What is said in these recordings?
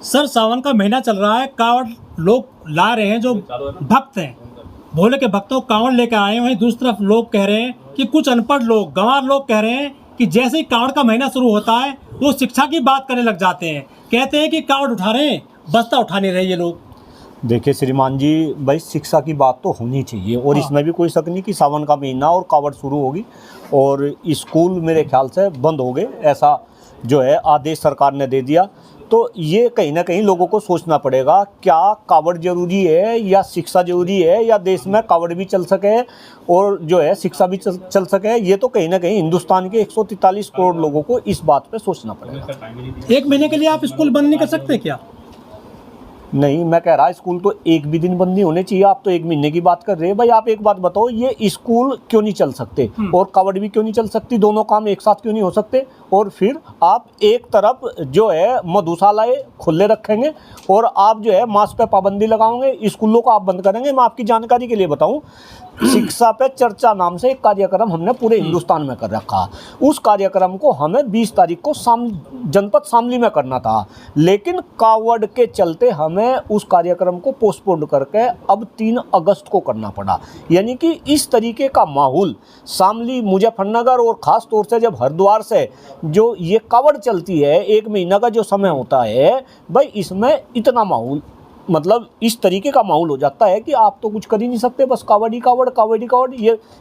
Sir सावन का महीना चल रहा है, कांवड़ लोग ला रहे हैं, जो भक्त हैं, भोले के भक्तों को कांवड़ लेकर आए हैं। वहीं दूसरी तरफ लोग कह रहे हैं कि कुछ अनपढ़ लोग, गंवार लोग कह रहे हैं कि जैसे ही कांवड़ का महीना शुरू होता है वो शिक्षा की बात करने लग जाते हैं। कहते हैं कि कांवड़ उठा रहे हैं, बस्ता उठा नहीं रहे ये लोग। देखिए श्रीमान जी, भाई शिक्षा की बात तो होनी चाहिए और इसमें भी कोई शक नहीं कि सावन का महीना और कांवड़ शुरू होगी और स्कूल मेरे ख्याल से बंद हो गए, ऐसा जो है आदेश सरकार ने दे दिया। तो ये कहीं ना कहीं लोगों को सोचना पड़ेगा, क्या कांवड़ जरूरी है या शिक्षा जरूरी है, या देश में कांवड़ भी चल सके और जो है शिक्षा भी चल सके। ये तो कहीं ना कहीं हिंदुस्तान के 143 करोड़ लोगों को इस बात पे सोचना पड़ेगा। एक महीने के लिए आप स्कूल बंद नहीं कर सकते क्या? नहीं, मैं कह रहा स्कूल तो एक भी दिन बंद नहीं होने चाहिए। आप तो एक महीने की बात कर रहे हैं। भाई आप एक बात बताओ, ये स्कूल क्यों नहीं चल सकते और कांवड़ भी क्यों नहीं चल सकती? दोनों काम एक साथ क्यों नहीं हो सकते? और फिर आप एक तरफ जो है मधुशालाएं खुले रखेंगे और आप जो है मास्क पे पाबंदी लगाओगे, स्कूलों को आप बंद करेंगे। मैं आपकी जानकारी के लिए बताऊं, शिक्षा पे चर्चा नाम से एक कार्यक्रम हमने पूरे हिंदुस्तान में कर रखा। उस कार्यक्रम को हमें 20 तारीख को जनपद शामली में करना था, लेकिन कांवड़ के चलते हमें उस कार्यक्रम को पोस्टपोन करके अब 3 अगस्त को करना पड़ा। यानी कि इस तरीके का माहौल शामली, मुजफ्फरनगर और ख़ास तौर से जब हरिद्वार से जो ये कांवड़ चलती है, 1 महीना का जो समय होता है, भाई इसमें इतना माहौल, मतलब इस तरीके का माहौल हो जाता है कि आप तो कुछ कर ही नहीं सकते, बस कांवड़ ही कांवड़, कांवड़ ही कांवड़।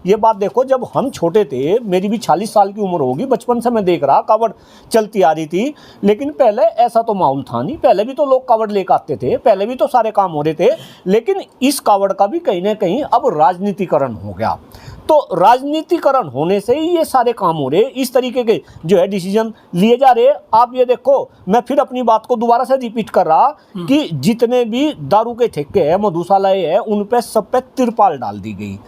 ये बात देखो, जब हम छोटे थे, मेरी भी 40 साल की उम्र होगी, बचपन से मैं देख रहा कांवड़ चलती आ रही थी, लेकिन पहले ऐसा तो माहौल था नहीं। पहले भी तो लोग कांवड़ लेकर आते थे, पहले भी तो सारे काम हो रहे थे, लेकिन इस कांवड़ का भी कहीं ना कहीं अब राजनीतिकरण हो गया। तो राजनीतिकरण होने से ही ये सारे काम हो रहे, इस तरीके के जो है डिसीजन लिए जा रहे। आप ये देखो, मैं फिर अपनी बात को दोबारा से रिपीट कर रहा कि जितने भी दारू के ठेके हैं, मधुशालाएं हैं, उन पे सब पे तिरपाल डाल दी गई।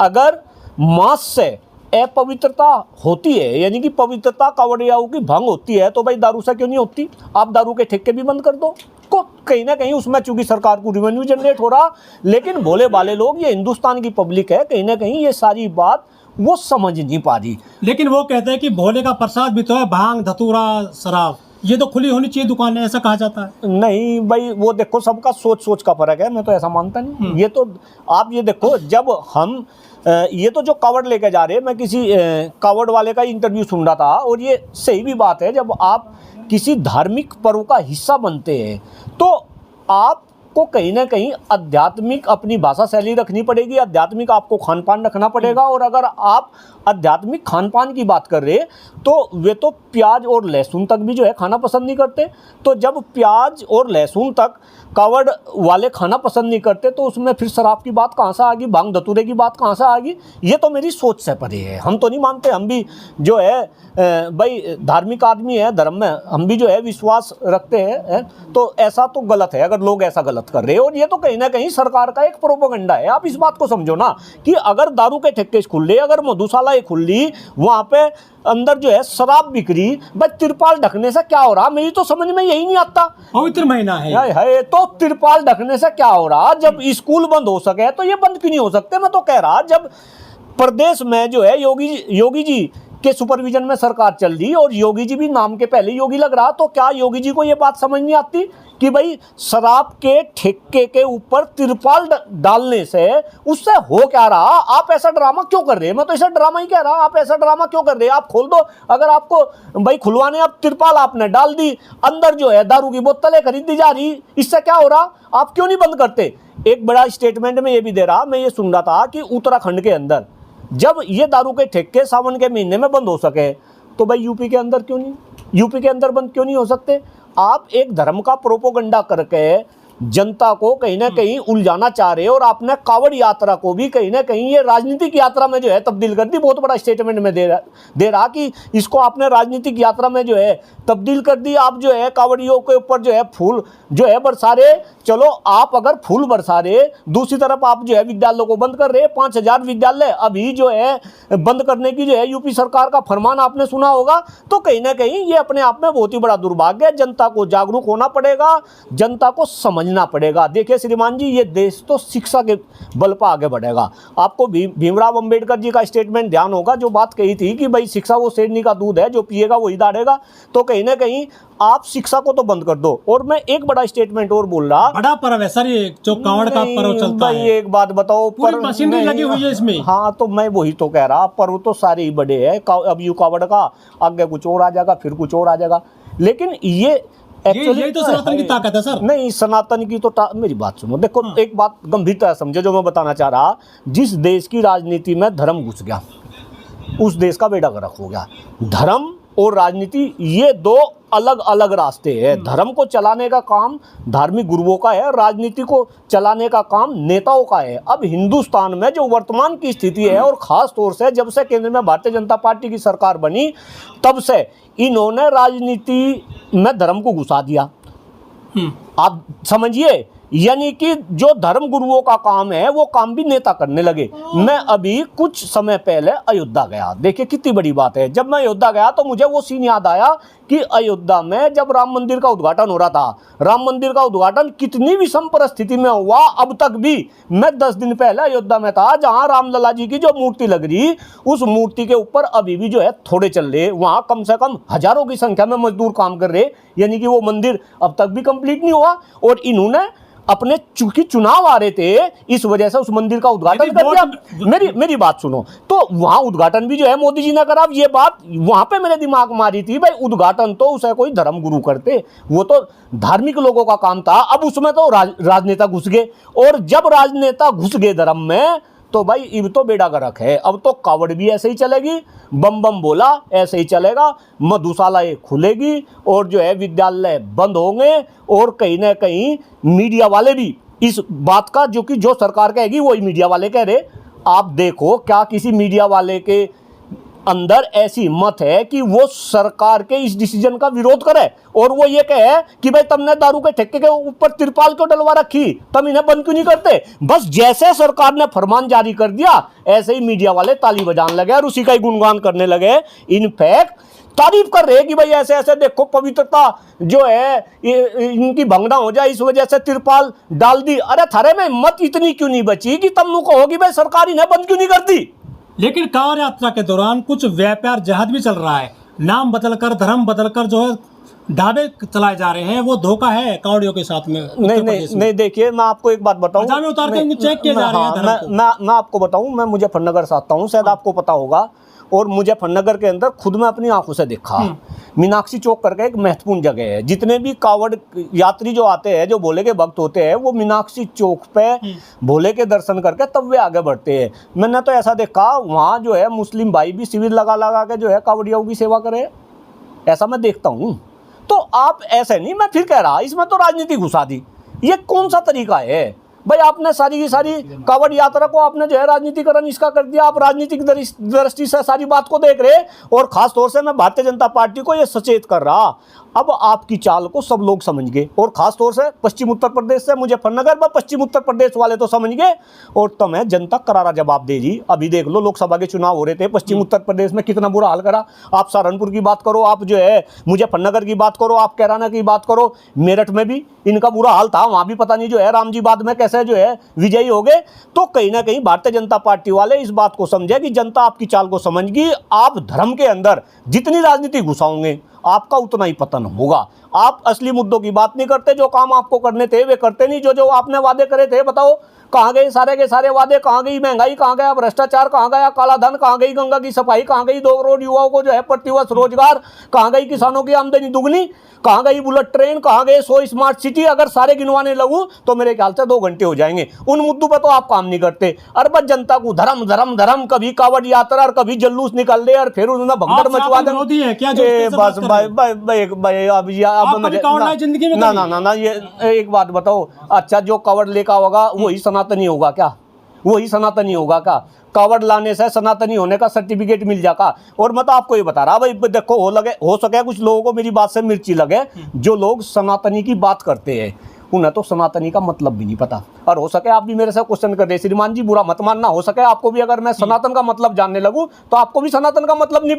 अगर मांस से अपवित्रता होती है, यानी कि पवित्रता कांवड़ियाओं की भंग होती है, तो भाई दारू से क्यों नहीं होती? आप दारू के ठेके भी बंद कर दो। को कहीं ना कहीं उसमें चूंकि सरकार को रेवेन्यू जनरेट हो रहा, लेकिन भोले भाले लोग, ये हिंदुस्तान की पब्लिक है, कहीं ना कहीं ये सारी बात वो समझ नहीं पा रही। लेकिन वो कहते हैं कि भोले का प्रसाद भी तो है भांग, धतूरा, शराब, ये तो खुली होनी चाहिए दुकानें, ऐसा कहा जाता है। नहीं भाई, वो देखो सबका सोच का फर्क है, मैं तो ऐसा मानता नहीं। ये तो आप ये देखो, जब हम ये तो जो कांवड़ लेके जा रहे हैं, मैं किसी कांवड़ वाले का इंटरव्यू सुन रहा था, और ये सही भी बात है, जब आप किसी धार्मिक पर्व का हिस्सा बनते हैं तो आपको कहीं ना कहीं आध्यात्मिक अपनी भाषा शैली रखनी पड़ेगी, आध्यात्मिक आपको खान पान रखना पड़ेगा। और अगर आप आध्यात्मिक खान पान की बात कर रहे तो वे तो प्याज और लहसुन तक भी जो है खाना पसंद नहीं करते। तो जब प्याज और लहसुन तक कांवड़ वाले खाना पसंद नहीं करते, तो उसमें फिर शराब की बात कहाँ से आ गई, भांग धतूरे की बात कहाँ से आ गई? ये तो मेरी सोच से परे है। हम तो नहीं मानते, हम भी जो है भाई धार्मिक आदमी है, धर्म में हम भी जो है विश्वास रखते हैं। तो ऐसा तो गलत है अगर लोग ऐसा गलत कर रहे हैं, और ये तो कहीं ना कहीं सरकार का एक प्रोपेगेंडा है। आप इस बात को समझो ना कि अगर दारू के ठेके खुल रहे, अगर मधुशालाएं खुल ली, वहाँ पे अंदर जो है शराब बिक रही, बस तिरपाल ढकने से क्या हो रहा? मेरी तो समझ में यही नहीं आता। पवित्र महीना है तो तिरपाल ढकने से क्या हो रहा? जब स्कूल बंद हो सके तो ये बंद क्यों नहीं हो सकते? मैं तो कह रहा, जब प्रदेश में जो है योगी जी के सुपरविजन में सरकार चल रही, और योगी जी भी नाम के पहले योगी लग रहा, तो क्या योगी जी को ये बात समझ नहीं आती कि भाई शराब के ठेके के ऊपर तिरपाल डालने से उससे हो क्या रहा? आप ऐसा ड्रामा क्यों कर रहे हैं? मैं तो ऐसा ड्रामा ही कह रहा, आप ऐसा ड्रामा क्यों कर रहे हैं? आप खोल दो, अगर आपको भाई खुलवाने, अब तिरपाल आपने डाल दी, अंदर जो है दारू की बोतलें खरीदी जा रही, इससे क्या हो रहा? आप क्यों नहीं बंद करते? एक बड़ा स्टेटमेंट में ये भी दे रहा, मैं ये सुन रहा था कि उत्तराखंड के अंदर जब ये दारू के ठेके सावन के महीने में बंद हो सके, तो भाई यूपी के अंदर क्यों नहीं? यूपी के अंदर बंद क्यों नहीं हो सकते? आप एक धर्म का प्रोपोगंडा करके जनता को कहीं ना कहीं उलझाना चाह रहे हो, और आपने कांवड़ यात्रा को भी कहीं ना कहीं ये राजनीतिक यात्रा में जो है तब्दील कर दी। बहुत बड़ा स्टेटमेंट में दे रहा कि इसको आपने राजनीतिक यात्रा में जो है तब्दील कर दी। आप जो है कांवड़ियों के ऊपर जो है फूल जो है बरसा रहे, चलो आप अगर फूल बरसा रहे, दूसरी तरफ आप जो है विद्यालयों को बंद कर रहे। 5000 विद्यालय अभी जो है बंद करने की जो है यूपी सरकार का फरमान आपने सुना होगा। तो कहीं ना कहीं ये अपने आप में बहुत ही बड़ा दुर्भाग्य है। जनता को जागरूक होना पड़ेगा, जनता को समझ समझना पड़ेगा। देखिए श्रीमान जी, ये देश तो शिक्षा के बल पर आगे बढ़ेगा। आपको भीमराव अंबेडकर जी का स्टेटमेंट ध्यान होगा, जो बात कही थी कि भाई शिक्षा वो शेरनी का दूध है, जो पिएगा वही दाढ़ेगा। तो कहीं ना कहीं आप शिक्षा को तो बंद कर दो। और मैं एक बड़ा स्टेटमेंट और बोल रहा, बड़ा पर्व है सर ये, जो कांवड़ का पर्व चलता भाई है। एक बात बताओ, पूरी मशीनरी लगी हुई है इसमें। हाँ, तो मैं वही तो कह रहा, पर्व तो सारे ही बड़े हैं। अब यू कावड़ का आगे कुछ और आ जाएगा, फिर कुछ और आ जाएगा। लेकिन ये यही तो सनातन की ताकत है सर। नहीं, सनातन की तो मेरी बात सुनो। देखो, एक बात गंभीरता से समझो जो मैं बताना चाह रहा। जिस देश की राजनीति में धर्म घुस गया, उस देश का बेड़ा गर्क हो गया। धर्म और राजनीति ये दो अलग अलग रास्ते हैं। धर्म को चलाने का काम धार्मिक गुरुओं का है, राजनीति को चलाने का काम नेताओं का है। अब हिंदुस्तान में जो वर्तमान की स्थिति है, और ख़ास तौर से जब से केंद्र में भारतीय जनता पार्टी की सरकार बनी, तब से इन्होंने राजनीति में धर्म को घुसा दिया। आप समझिए, यानी कि जो धर्म गुरुओं का काम है वो काम भी नेता करने लगे। मैं अभी कुछ समय पहले अयोध्या गया, देखिए कितनी बड़ी बात है। जब मैं अयोध्या गया तो मुझे वो सीन याद आया कि अयोध्या में जब राम मंदिर का उद्घाटन हो रहा था, राम मंदिर का उद्घाटन कितनी विषम परिस्थिति में हुआ। अब तक भी मैं 10 दिन पहले अयोध्या में था, जहां रामलला जी की जो मूर्ति लग रही, उस मूर्ति के ऊपर अभी भी जो है थोड़े चल रहे, वहां कम से कम हजारों की संख्या में मजदूर काम कर रहे, यानी कि वो मंदिर अब तक भी कंप्लीट नहीं हुआ। और इन्होंने अपने चूंकि चुनाव आ रहे थे, इस वजह से उस मंदिर का उद्घाटन कर दिया। मेरी बात सुनो, तो वहां उद्घाटन भी जो है मोदी जी ने करा। ये बात वहां पे मेरे दिमाग मारी थी, भाई उद्घाटन तो उसे कोई धर्म गुरु करते, वो तो धार्मिक लोगों का काम था। अब उसमें तो राजनेता घुस गए, और जब राजनेता घुस गए धर्म में, तो भाई इब तो बेड़ा गर्क है। अब तो कावड़ भी ऐसे ही चलेगी, बम बम बोला ऐसे ही चलेगा, मधुशालाएं खुलेगी, और जो है विद्यालय बंद होंगे। और कहीं ना कहीं मीडिया वाले भी इस बात का, जो सरकार कहेगी वही मीडिया वाले कह रहे। आप देखो, क्या किसी मीडिया वाले के अंदर ऐसी हिम्मत है कि वो सरकार के इस डिसीजन का विरोध करे, और वो ये कहे कि भाई तुमने दारू के ठेके के ऊपर तिरपाल क्यों डलवा रखी, तुम इन्हें बंद क्यों नहीं करते। बस जैसे सरकार ने फरमान जारी कर दिया, ऐसे ही मीडिया वाले ताली बजाने लगे और उसी का ही गुणगान करने लगे। इनफैक्ट तारीफ कर रहे कि भाई ऐसे ऐसे देखो, पवित्रता जो है इनकी भंगना हो जाए, इस वजह से तिरपाल डाल दी। अरे थारे में हिम्मत इतनी क्यों नहीं बची कि तुम कहो कि भाई सरकार इन्हें बंद क्यों नहीं करती। लेकिन कांवड़ यात्रा के दौरान कुछ व्यापार जहाज भी चल रहा है, नाम बदलकर, धर्म बदलकर जो है ढाबे चलाए जा रहे हैं। वो धोखा है कांवड़ियों के साथ में। नहीं, देखिए मैं आपको एक बात बताऊं, में उतार के चेक किए जा रहे हैं। मैं आपको बताऊं, मैं मुजफ्फरनगर से आता हूं, शायद आपको पता होगा। और मुजफ्फरनगर के अंदर खुद मैं अपनी आंखों से देखा, मीनाक्षी चौक करके एक महत्वपूर्ण जगह है। जितने भी कावड़ यात्री जो आते हैं, जो भोले के भक्त होते हैं, वो मीनाक्षी चौक पे भोले के दर्शन करके तब वे आगे बढ़ते हैं। मैंने तो ऐसा देखा, वहाँ जो है मुस्लिम भाई भी शिविर लगा लगा के जो है कावड़ियों की सेवा करे, ऐसा मैं देखता हूँ। तो आप ऐसे नहीं, मैं फिर कह रहा, इसमें तो राजनीति घुसा दी। ये कौन सा तरीका है भाई? आपने सारी की सारी कावड़ यात्रा को आपने जो है राजनीतिकरण इसका कर दिया। आप राजनीतिक दृष्टि से सारी बात को देख रहे। और खास तौर से मैं भारतीय जनता पार्टी को ये सचेत कर रहा, अब आपकी चाल को सब लोग समझ गए। और खास तौर से पश्चिम उत्तर प्रदेश से मुजफ्फरनगर व पश्चिम उत्तर प्रदेश वाले तो समझ गए, और तुम्हें जनता करारा जवाब दे जी। अभी देख लो, लोकसभा के चुनाव हो रहे थे, पश्चिम उत्तर प्रदेश में कितना बुरा हाल करा। आप सहारनपुर की बात करो, आप जो है मुजफ्फरनगर की बात करो, आप कैराना की बात करो, मेरठ में भी इनका बुरा हाल था। वहां भी पता नहीं जो है राम जी बाद में कैसे जो है विजयी हो गए। तो कहीं ना कहीं भारतीय जनता पार्टी वाले इस बात को समझे कि जनता आपकी चाल को समझ गई। आप धर्म के अंदर जितनी राजनीति घुसाओगे, आपका उतना ही पतन होगा। आप असली मुद्दों की बात नहीं करते, जो काम आपको करने थे वे करते नहीं। जो आपने वादे करे थे, बताओ कहाँ गए सारे के सारे वादे? कहाँ गई महंगाई? कहाँ गया भ्रष्टाचार? कहाँ गया काला धन? कहाँ गई गंगा की सफाई? कहाँ गई 2 करोड़ युवाओं को जो है प्रतिवर्ष रोजगार? कहाँ गई किसानों की आमदनी दुगनी? कहाँ गई बुलेट ट्रेन? कहाँ गए 100 स्मार्ट सिटी? अगर सारे गिनवाने लगूं तो मेरे ख्याल से 2 घंटे हो जाएंगे। उन मुद्दों पर तो आप काम नहीं करते। अरे बस जनता को धर्म धर्म धर्म, कभी कावड़ यात्रा और कभी जुलूस निकाल दे और फिर उन्होंने भगदड़ मचवा दे। बस जिंदगी में ना, ये एक बात बताओ, अच्छा जो कावड़ लेका होगा वही सनातनी होगा क्या? वही सनातनी होगा क्या? कावड़ लाने से सनातनी होने का सर्टिफिकेट मिल जाएगा। और मैं तो आपको ये बता रहा भाई, देखो हो सके कुछ लोगों को मेरी बात से मिर्ची लगे। जो लोग सनातनी की बात करते हैं उन्हें तो सनातनी का मतलब भी नहीं पता। और हो सके आप भी मेरे से क्वेश्चन कर दे, श्रीमान जी बुरा मत मानना, हो सके आपको भी अगर मैं सनातन का मतलब जानने लगूं तो आपको भी सनातन का मतलब नहीं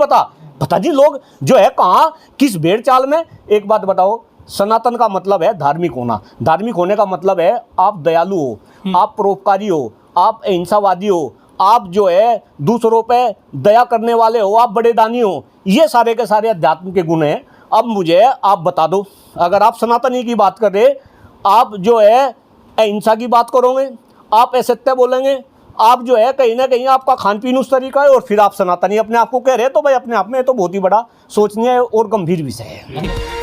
पता जी। लोग जो है कहाँ किस भेड़ चाल में, एक बात बताओ, सनातन का मतलब है धार्मिक होना। धार्मिक होने का मतलब है आप दयालु हो, आप परोपकारी हो, आप अहिंसावादी हो, आप जो है दूसरों पे दया करने वाले हो, आप बड़े दानी हो। ये सारे के सारे अध्यात्म के गुण हैं। अब मुझे आप बता दो, अगर आप सनातनी की बात कर रहे, आप जो है अहिंसा की बात करोगे, आप असत्य बोलेंगे, आप जो है कहीं ना कहीं आपका खान पीन उस तरीका है, और फिर आप सनातनी अपने आप को कह रहे हैं, तो भाई अपने आप में तो बहुत ही बड़ा सोचनीय और गंभीर विषय है।